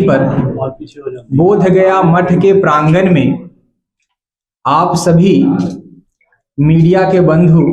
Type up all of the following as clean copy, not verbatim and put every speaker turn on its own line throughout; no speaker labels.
धरती पर बोध गया मठ के प्रांगण में आप सभी मीडिया के बंधु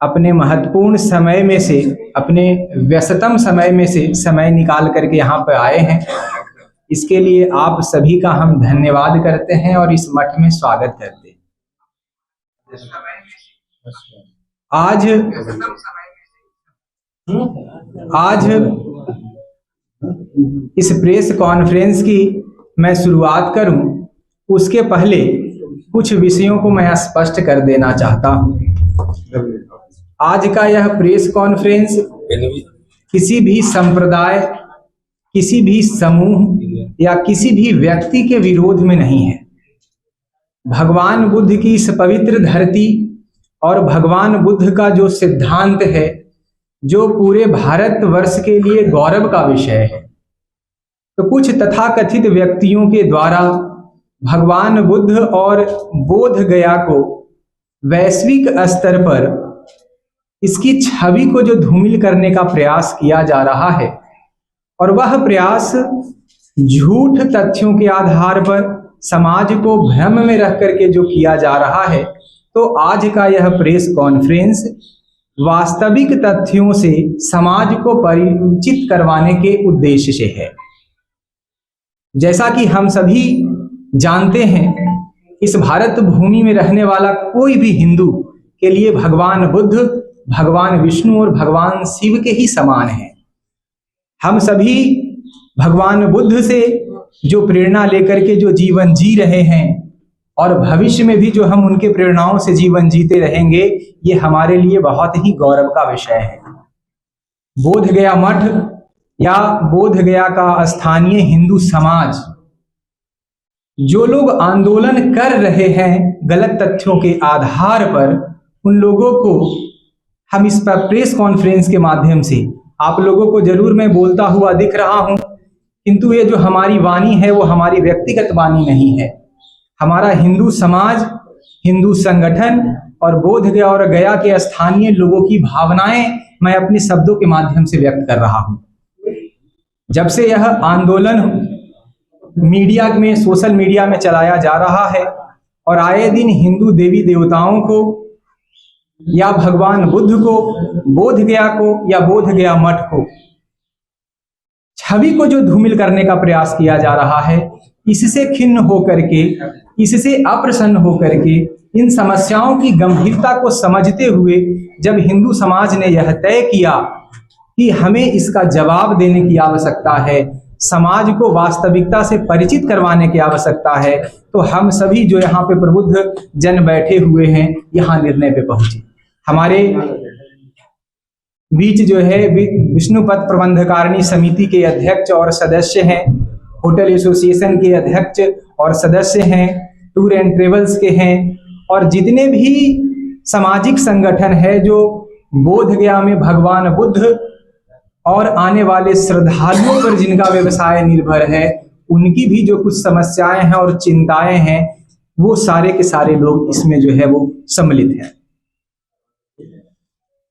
अपने महत्वपूर्ण समय में से, अपने व्यस्ततम समय में से समय निकाल करके यहाँ पर आए हैं। इसके लिए आप सभी का हम धन्यवाद करते हैं और इस मठ में स्वागत करते हैं। आज इस प्रेस कॉन्फ्रेंस की मैं शुरुआत करूं, उसके पहले कुछ विषयों को मैं स्पष्ट कर देना चाहता हूं। आज का यह प्रेस कॉन्फ्रेंस किसी भी संप्रदाय, किसी भी समूह या किसी भी व्यक्ति के विरोध में नहीं है। भगवान बुद्ध की इस पवित्र धरती और भगवान बुद्ध का जो सिद्धांत है, जो पूरे भारतवर्ष के लिए गौरव का विषय है, तो कुछ तथाकथित व्यक्तियों के द्वारा भगवान बुद्ध और बोध गया को वैश्विक स्तर पर इसकी छवि को जो धूमिल करने का प्रयास किया जा रहा है, और वह प्रयास झूठ तथ्यों के आधार पर समाज को भ्रम में रख करके जो किया जा रहा है, तो आज का यह प्रेस कॉन्फ्रेंस वास्तविक तथ्यों से समाज को परिचित करवाने के उद्देश्य से है। जैसा कि हम सभी जानते हैं, इस भारत भूमि में रहने वाला कोई भी हिंदू के लिए भगवान बुद्ध, भगवान विष्णु और भगवान शिव के ही समान है। हम सभी भगवान बुद्ध से जो प्रेरणा लेकर के जो जीवन जी रहे हैं और भविष्य में भी जो हम उनके प्रेरणाओं से जीवन जीते रहेंगे, ये हमारे लिए बहुत ही गौरव का विषय है। बोध गया मठ या बोध गया का स्थानीय हिंदू समाज, जो लोग आंदोलन कर रहे हैं गलत तथ्यों के आधार पर, उन लोगों को हम इस प्रेस कॉन्फ्रेंस के माध्यम से, आप लोगों को जरूर मैं बोलता हुआ दिख रहा हूं, किंतु ये जो हमारी वाणी है वो हमारी व्यक्तिगत वाणी नहीं है। हमारा हिंदू समाज, हिंदू संगठन और बोध गया और गया के स्थानीय लोगों की भावनाएं मैं अपने शब्दों के माध्यम से व्यक्त कर रहा हूं। जब से यह आंदोलन मीडिया में, सोशल मीडिया में चलाया जा रहा है और आए दिन हिंदू देवी देवताओं को या भगवान बुद्ध को, बोध गया को या बोध गया मठ को, छवि को जो धूमिल करने का प्रयास किया जा रहा है, इससे खिन्न होकर के, इससे अप्रसन्न होकर के, इन समस्याओं की गंभीरता को समझते हुए जब हिंदू समाज ने यह तय किया कि हमें इसका जवाब देने की आवश्यकता है, समाज को वास्तविकता से परिचित करवाने की आवश्यकता है, तो हम सभी जो यहाँ पे प्रबुद्ध जन बैठे हुए हैं, यहाँ निर्णय पे पहुंचे। हमारे बीच जो है विष्णुपथ प्रबंधकारिणी समिति के अध्यक्ष और सदस्य हैं, होटल एसोसिएशन के अध्यक्ष और सदस्य हैं, टूर एंड ट्रेवल्स के हैं, और जितने भी सामाजिक संगठन है जो बोध गया में भगवान बुद्ध और आने वाले श्रद्धालुओं पर जिनका व्यवसाय निर्भर है, उनकी भी जो कुछ समस्याएं हैं और चिंताएं हैं, वो सारे के सारे लोग इसमें जो है वो सम्मिलित हैं।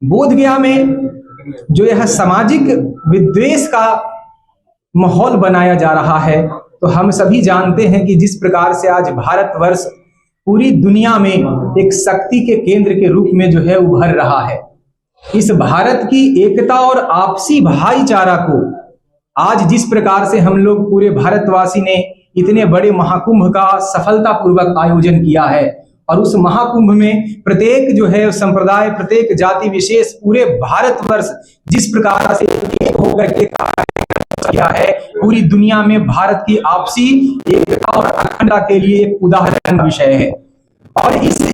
बोध गया में जो यह सामाजिक विद्वेष का माहौल बनाया जा रहा है, तो हम सभी जानते हैं कि जिस प्रकार से आज भारतवर्ष पूरी दुनिया में एक शक्ति के केंद्र के रूप में जो है उभर रहा है, इस भारत की एकता और आपसी भाईचारा को आज जिस प्रकार से हम लोग पूरे भारतवासी ने इतने बड़े महाकुंभ का सफलतापूर्वक आयोजन किया है, और उस महाकुंभ में प्रत्येक जो है संप्रदाय, प्रत्येक जाति विशेष पूरे भारतवर्ष जिस प्रकार से एक होकर के कार्य किया है, पूरी दुनिया में भारत की आपसी एकता और अखंडता के लिए एक उदाहरण विषय है। और इस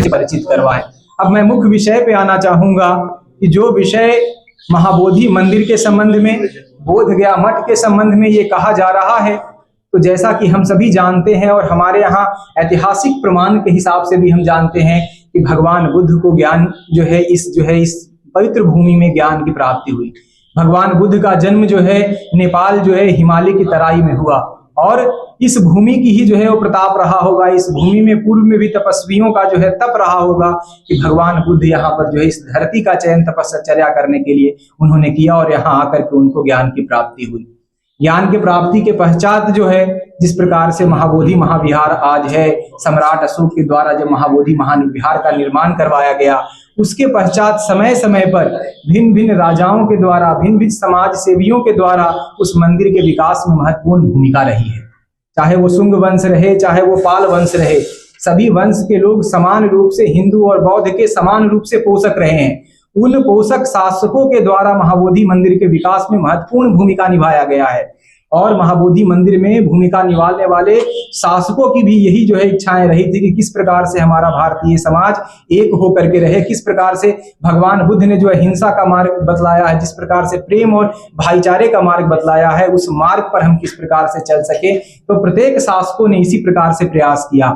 परिचित करवाएं। अब मैं मुख्य विषय पे आना चाहूंगा कि जो विषय महाबोधि मंदिर के संबंध में, बोध गया मठ के संबंध में ये कहा जा रहा है, तो जैसा कि हम सभी जानते हैं और हमारे यहाँ ऐतिहासिक प्रमाण के हिसाब से भी हम जानते हैं कि भगवान बुद्ध को ज्ञान जो है इस पवित्र भूमि में ज्ञान की प्राप्ति हुई। भगवान बुद्ध का जन्म जो है नेपाल जो है हिमालय की तराई में हुआ, और इस भूमि की ही जो है वो प्रताप रहा होगा, इस भूमि में पूर्व में भी तपस्वियों का जो है तप रहा होगा कि भगवान बुद्ध यहाँ पर जो है इस धरती का चयन तपश्चर्या करने के लिए उन्होंने किया और यहाँ आकर के उनको ज्ञान की प्राप्ति हुई। ज्ञान की प्राप्ति के पश्चात जो है जिस प्रकार से महाबोधि महाविहार आज है, सम्राट अशोक के द्वारा जब महाबोधि महाविहार का निर्माण करवाया गया, उसके पश्चात समय समय पर भिन्न भिन्न राजाओं के द्वारा, भिन्न भिन्न समाज सेवियों के द्वारा उस मंदिर के विकास में महत्वपूर्ण भूमिका रही है। चाहे वो शुंग वंश रहे, चाहे वो पाल वंश रहे, सभी वंश के लोग समान रूप से हिंदू और बौद्ध के समान रूप से पोषक रहे हैं। उन पोषक शासकों के द्वारा महाबोधि मंदिर के विकास में महत्वपूर्ण भूमिका निभाया गया है और महाबोधि मंदिर में भूमिका निभाने वाले शासकों की भी यही जो है इच्छाएं रही थी कि किस प्रकार से हमारा भारतीय समाज एक होकर के रहे, किस प्रकार से भगवान बुद्ध ने जो है हिंसा का मार्ग बतलाया है, जिस प्रकार से प्रेम और भाईचारे का मार्ग बतलाया है, उस मार्ग पर हम किस प्रकार से चल सके। तो प्रत्येक शासकों ने इसी प्रकार से प्रयास किया।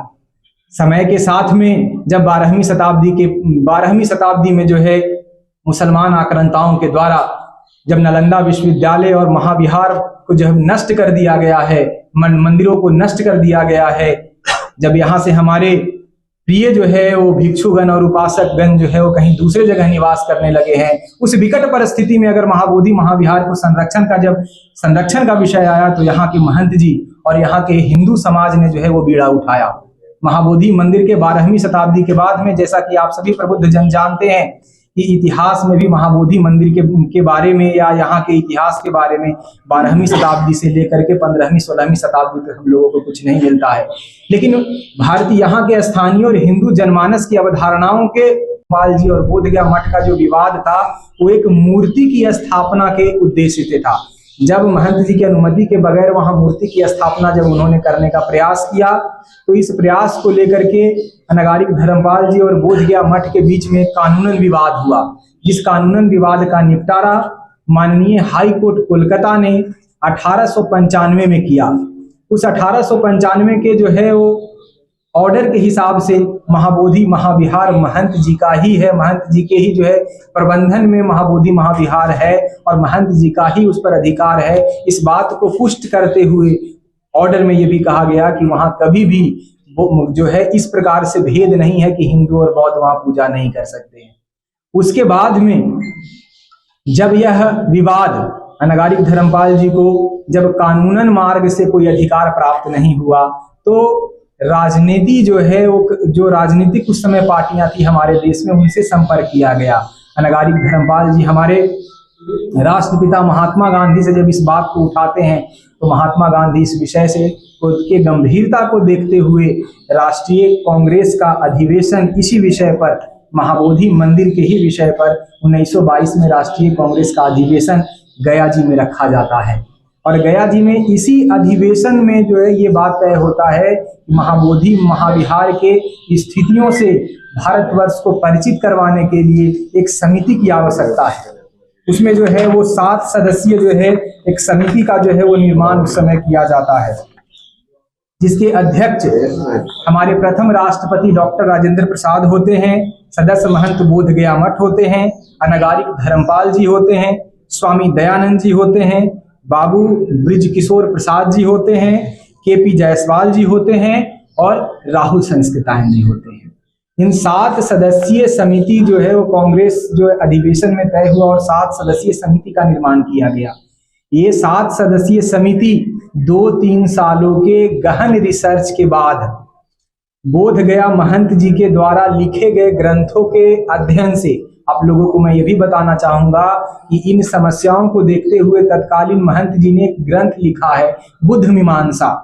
समय के साथ में जब 12वीं शताब्दी में जो है मुसलमान आक्रांताओं के द्वारा जब नालंदा विश्वविद्यालय और महाविहार को जब नष्ट कर दिया गया है, मंदिरों को नष्ट कर दिया गया है, जब यहाँ से हमारे प्रिय जो है वो भिक्षुगण और उपासकगण जो है वो कहीं दूसरे जगह निवास करने लगे हैं, उस विकट परिस्थिति में अगर महाबोधि महाविहार को संरक्षण का विषय आया तो यहाँ के महंत जी और यहाँ के हिंदू समाज ने जो है वो बीड़ा उठाया। महाबोधि मंदिर के 12वीं शताब्दी के बाद में, जैसा कि आप सभी प्रबुद्ध जन जानते हैं कि इतिहास में भी महाबोधि मंदिर के बारे में या यहाँ के इतिहास के बारे में 12वीं शताब्दी से लेकर के 15वीं 16वीं शताब्दी तक हम लोगों को कुछ नहीं मिलता है। लेकिन भारतीय यहाँ के स्थानीय और हिंदू जनमानस की अवधारणाओं के पाल जी और बोधगया मठ का जो विवाद था वो एक मूर्ति की स्थापना के उद्देश्य से था। जब महंत जी की अनुमति के बगैर वहां मूर्ति की स्थापना जब उन्होंने करने का प्रयास किया तो इस प्रयास को लेकर के अनागारिक धर्मपाल जी और बोधगया मठ के बीच में कानूनन विवाद हुआ, जिस कानूनन विवाद का निपटारा माननीय हाई कोर्ट कोलकाता ने 1895 में किया। उस 1895 के जो है वो ऑर्डर के हिसाब से महाबोधि महाविहार महंत जी का ही है, महंत जी के ही जो है प्रबंधन में महाबोधि महाविहार है और महंत जी का ही उस पर अधिकार है। इस बात को पुष्ट करते हुए ऑर्डर में ये भी कहा गया कि वहां कभी भी जो है इस प्रकार से भेद नहीं है कि हिंदू और बौद्ध वहां पूजा नहीं कर सकते हैं। उसके बाद में जब यह विवाद अनागारिक धर्मपाल जी को जब कानूनन मार्ग से कोई अधिकार प्राप्त नहीं हुआ तो राजनीति जो है वो जो राजनीतिक उस समय पार्टियां थी हमारे देश में उनसे संपर्क किया गया। अनागारिक धर्मपाल जी हमारे राष्ट्रपिता महात्मा गांधी से जब इस बात को उठाते हैं तो महात्मा गांधी इस विषय से के गंभीरता को देखते हुए राष्ट्रीय कांग्रेस का अधिवेशन इसी विषय पर, महाबोधि मंदिर के ही विषय पर 1922 में राष्ट्रीय कांग्रेस का अधिवेशन गया जी में रखा जाता है और गया जी में इसी अधिवेशन में जो है ये बात तय होता है कि महाबोधि महाविहार के स्थितियों से भारतवर्ष को परिचित करवाने के लिए एक समिति की आवश्यकता है। उसमें जो है वो 7 सदस्यीय जो है एक समिति का जो है वो निर्माण उस समय किया जाता है, जिसके अध्यक्ष हमारे प्रथम राष्ट्रपति डॉक्टर राजेंद्र प्रसाद होते हैं, सदस्य महंत बोधगया मठ होते हैं, अनागारिक धर्मपाल जी होते हैं, स्वामी दयानंद जी होते हैं, बाबू ब्रिज किशोर प्रसाद जी होते हैं, केपी जायसवाल जी होते हैं और राहुल संस्कृतायन जी होते हैं। इन 7 सदस्यीय समिति जो है वो कांग्रेस जो अधिवेशन में तय हुआ और 7 सदस्यीय समिति का निर्माण किया गया। ये 7 सदस्यीय समिति 2-3 सालों के गहन रिसर्च के बाद बोधगया महंत जी के द्वारा लिखे गए ग्रंथों के अध्ययन से, आप लोगों को मैं ये भी बताना चाहूंगा कि इन समस्याओं को देखते हुए तत्कालीन महंत जी ने एक ग्रंथ लिखा है बुद्ध मीमांसा।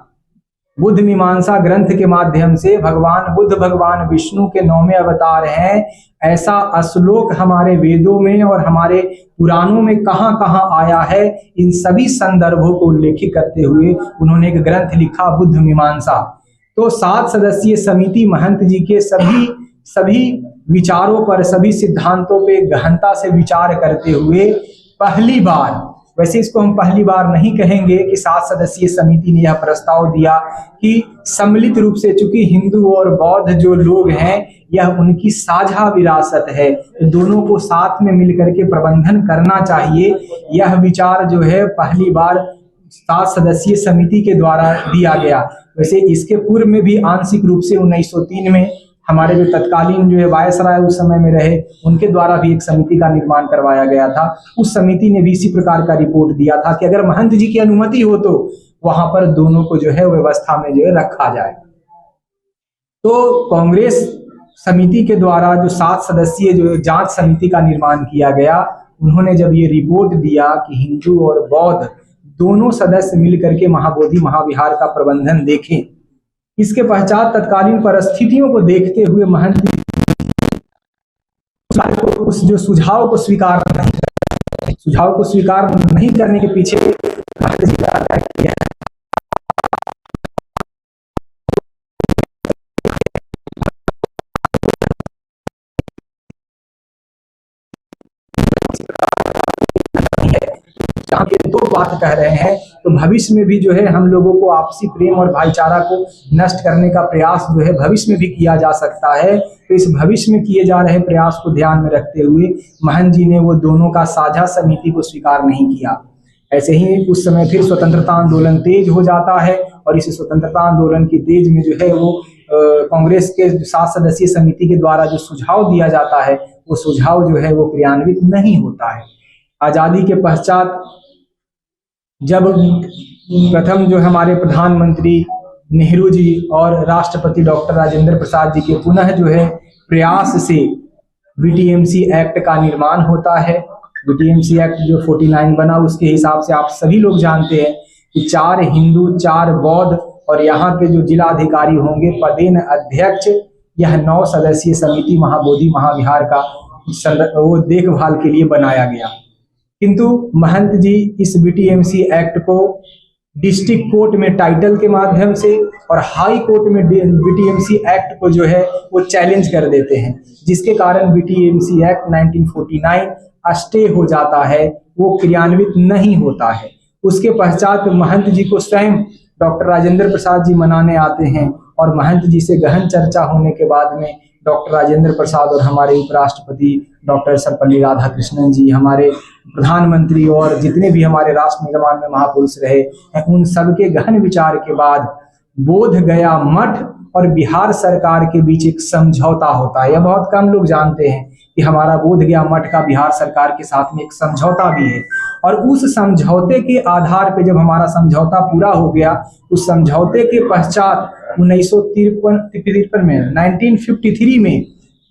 बुद्ध मीमांसा ग्रंथ के माध्यम से भगवान बुद्ध भगवान विष्णु के 9वें अवतार हैं ऐसा श्लोक हमारे वेदों में और हमारे पुराणों में कहाँ कहाँ आया है, इन सभी संदर्भों को उल्लेखित करते हुए उन्होंने एक ग्रंथ लिखा बुद्ध मीमांसा। तो 7 सदस्यीय समिति महंत जी के सभी विचारों पर, सभी सिद्धांतों पे गहनता से विचार करते हुए पहली बार, वैसे इसको हम पहली बार नहीं कहेंगे, कि 7 सदस्यीय समिति ने यह प्रस्ताव दिया कि सम्मिलित रूप से, चूंकि हिंदू और बौद्ध जो लोग हैं यह उनकी साझा विरासत है, दोनों को साथ में मिलकर के प्रबंधन करना चाहिए। यह विचार जो है पहली बार 7 सदस्यीय समिति के द्वारा दिया गया। वैसे इसके पूर्व में भी आंशिक रूप से 1903 में हमारे जो तत्कालीन जो है वायसराय उस समय में रहे, उनके द्वारा भी एक समिति का निर्माण करवाया गया था। उस समिति ने भी इसी प्रकार का रिपोर्ट दिया था कि अगर महंत जी की अनुमति हो तो वहां पर दोनों को जो है व्यवस्था में जो है रखा जाए। तो कांग्रेस समिति के द्वारा जो 7 सदस्यीय जो जांच समिति का निर्माण किया गया, उन्होंने जब ये रिपोर्ट दिया कि हिंदू और बौद्ध दोनों सदस्य मिलकर के महाबोधि महाविहार का प्रबंधन देखें, इसके पश्चात तत्कालीन परिस्थितियों को देखते हुए महंत उस जो सुझाव को स्वीकार नहीं करने के पीछे महंत जी का क्या है। दो बात कह रहे हैं, तो भविष्य में भी जो है हम लोगों को आपसी प्रेम और भाईचारा को नष्ट करने का प्रयास जो है भविष्य में भी किया जा सकता है। तो इस भविष्य में किए जा रहे प्रयास को ध्यान में रखते हुए महंत जी ने वो दोनों का साझा समिति को स्वीकार नहीं किया। ऐसे ही उस समय फिर स्वतंत्रता आंदोलन तेज हो जाता है और इस स्वतंत्रता आंदोलन की तेज में जो है वो कांग्रेस के 7 सदस्यीय समिति के द्वारा जो सुझाव दिया जाता है, वो सुझाव जो है वो क्रियान्वित नहीं होता है। आजादी के पश्चात जब प्रथम जो हमारे प्रधानमंत्री नेहरू जी और राष्ट्रपति डॉक्टर राजेंद्र प्रसाद जी के पुनः जो है प्रयास से बीटीएमसी एक्ट का निर्माण होता है। बीटीएमसी एक्ट जो 49 बना, उसके हिसाब से आप सभी लोग जानते हैं कि 4 हिंदू 4 बौद्ध और यहाँ के जो जिलाधिकारी होंगे पदेन अध्यक्ष, यह 9 सदस्यीय समिति महाबोधि महाविहार का वो देखभाल के लिए बनाया गया। किंतु महंत जी इस बीटीएमसी एक्ट को डिस्ट्रिक्ट कोर्ट में टाइटल के माध्यम से और हाई कोर्ट में बीटीएमसी एक्ट को जो है वो चैलेंज कर देते हैं, जिसके कारण बीटीएमसी एक्ट 1949 स्टे हो जाता है, वो क्रियान्वित नहीं होता है। उसके पश्चात महंत जी को स्वयं डॉक्टर राजेंद्र प्रसाद जी मनाने आते हैं और महंत जी से गहन चर्चा होने के बाद में डॉक्टर राजेंद्र प्रसाद और हमारे उपराष्ट्रपति डॉक्टर सर्वपल्ली राधाकृष्णन जी, हमारे प्रधानमंत्री और जितने भी हमारे राष्ट्र निर्माण में महापुरुष रहे हैं, उन सबके गहन विचार के बाद बोध गया मठ और बिहार सरकार के बीच एक समझौता होता है। यह बहुत कम लोग जानते हैं कि हमारा बोध गया मठ का बिहार सरकार के साथ में एक समझौता भी है। और उस समझौते के आधार पे जब हमारा समझौता पूरा हो गया, उस समझौते के पश्चात 1953 में 1953 में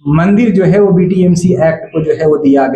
मंदिर जो है वो बीटीएमसी एक्ट को जो है वो दिया गया।